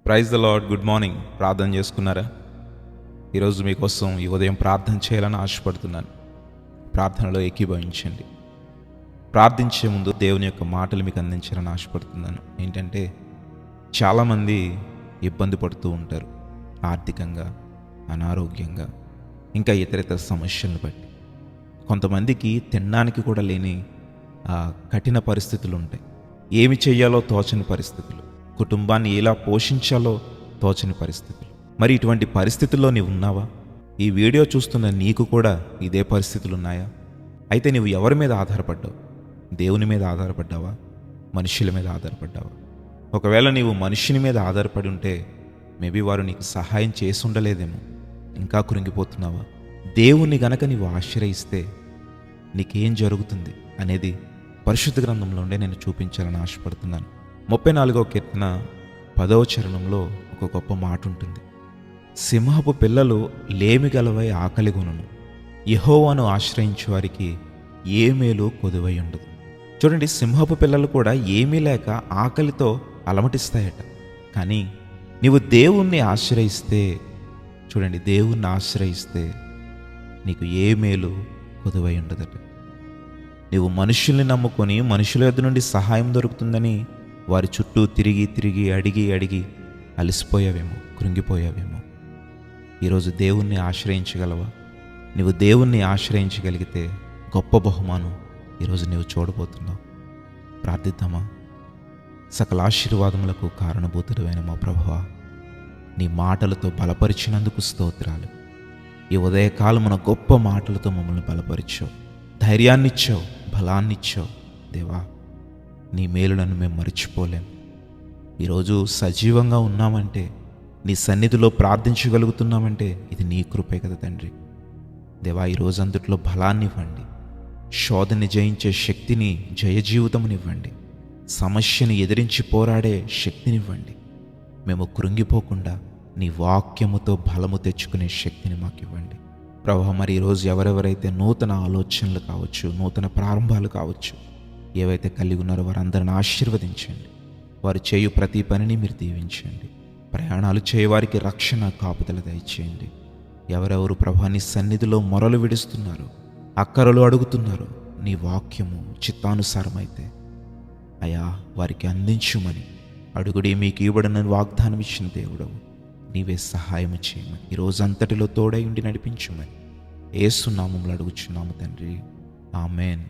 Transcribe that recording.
Praise the lord. Good morning. ప్రార్థన చేసుకున్నారా? ఈరోజు మీకోసం ఈ ఉదయం ప్రార్థన చేయాలని ఆశపడుతున్నాను. ప్రార్థనలో ఏకీభవించండి. ప్రార్థించే ముందు దేవుని యొక్క మాటలు మీకు అందించాలని ఆశపడుతున్నాను. ఏంటంటే, చాలామంది ఇబ్బంది పడుతూ ఉంటారు, ఆర్థికంగా, అనారోగ్యంగా, ఇంకా ఇతర సమస్యలను బట్టి. కొంతమందికి తినడానికి కూడా లేని కఠిన పరిస్థితులు ఉంటాయి. ఏమి చెయ్యాలో తోచని పరిస్థితులు, కుటుంబాన్ని ఎలా పోషించాలో తోచని పరిస్థితులు. మరి ఇటువంటి పరిస్థితుల్లో నీవు ఉన్నావా? ఈ వీడియో చూస్తున్న నీకు కూడా ఇదే పరిస్థితులు ఉన్నాయా? అయితే నీవు ఎవరి మీద ఆధారపడ్డావు? దేవుని మీద ఆధారపడ్డావా? మనుషుల మీద ఆధారపడ్డావా? ఒకవేళ నీవు మనుషుని మీద ఆధారపడి ఉంటే మేబీ వారు నీకు సహాయం చేసి ఉండలేదేమో. ఇంకా కృంగిపోతున్నావా? దేవుణ్ణి గనక నీవు ఆశ్రయిస్తే నీకేం జరుగుతుంది అనేది పరిశుద్ధ గ్రంథంలో ఉండే నేను చూపించాలని ఆశపడుతున్నాను. 34వ కీర్తన 10వ చరణంలో ఒక గొప్ప మాట ఉంటుంది. సింహపు పిల్లలు లేమి గలవై ఆకలిగొనును, యెహోవాను ఆశ్రయించు వారికి ఏ మేలు కొదువై ఉండదు. చూడండి, సింహపు పిల్లలు కూడా ఏమీ లేక ఆకలితో అలమటిస్తాయట. కానీ నీవు దేవుణ్ణి ఆశ్రయిస్తే, చూడండి, దేవుణ్ణి ఆశ్రయిస్తే నీకు ఏ మేలు కొదువై ఉండదట. నీవు మనుషుల్ని నమ్ముకొని మనుషుల యొద్ద నుండి సహాయం దొరుకుతుందని వారి చుట్టూ తిరిగి తిరిగి అడిగి అలసిపోయావేమో, కృంగిపోయావేమో. ఈరోజు దేవుణ్ణి ఆశ్రయించగలవా? నీవు దేవుణ్ణి ఆశ్రయించగలిగితే గొప్ప బహుమానం ఈరోజు నీవు చూడబోతున్నావు. ప్రార్థిద్దామా? సకల ఆశీర్వాదములకు కారణభూతుడైన మా ప్రభువా, నీ మాటలతో బలపరిచినందుకు స్తోత్రాలు. ఈ ఉదయకాలమున గొప్ప మాటలతో మమ్మల్ని బలపరిచావు, ధైర్యాన్నిచ్చావు, బలాన్నిచ్చావు. దేవా, నీ మేలులను మేము మర్చిపోలేం. ఈరోజు సజీవంగా ఉన్నామంటే, నీ సన్నిధిలో ప్రార్థించగలుగుతున్నామంటే ఇది నీ కృపే కదా తండ్రి. దేవా, ఈరోజు అందుట్లో బలాన్ని ఇవ్వండి, శోధని జయించే శక్తిని, జయజీవితమునివ్వండి, సమస్యని ఎదిరించి పోరాడే శక్తినివ్వండి. మేము కృంగిపోకుండా నీ వాక్యముతో బలము తెచ్చుకునే శక్తిని మాకు ఇవ్వండి ప్రభువా. మరి ఈరోజు ఎవరెవరైతే నూతన ఆలోచనలు కావచ్చు, నూతన ప్రారంభాలు కావచ్చు, ఏవైతే కలిగి ఉన్నారో వారందరిని ఆశీర్వదించండి. వారు చేయు ప్రతి పనిని మీరు దీవించండి. ప్రయాణాలు చేయవారికి రక్షణ, కాపుదల దయచేయండి. ఎవరెవరు ప్రభువా నీ సన్నిధిలో మొరలు విడుస్తున్నారు, అక్కరలు అడుగుతున్నారు, నీ వాక్యము చిత్తానుసారమైతే అయా వారికి అందించుమని అడుగుడి, మీకు ఇవ్వడని వాగ్దానం ఇచ్చిన దేవుడవు. నీవే సహాయం చేయమని, ఈ రోజంతటిలో తోడై ఉండి నడిపించుమని యేసు నామములో అడుగుచున్నాము తండ్రి. ఆమేన్.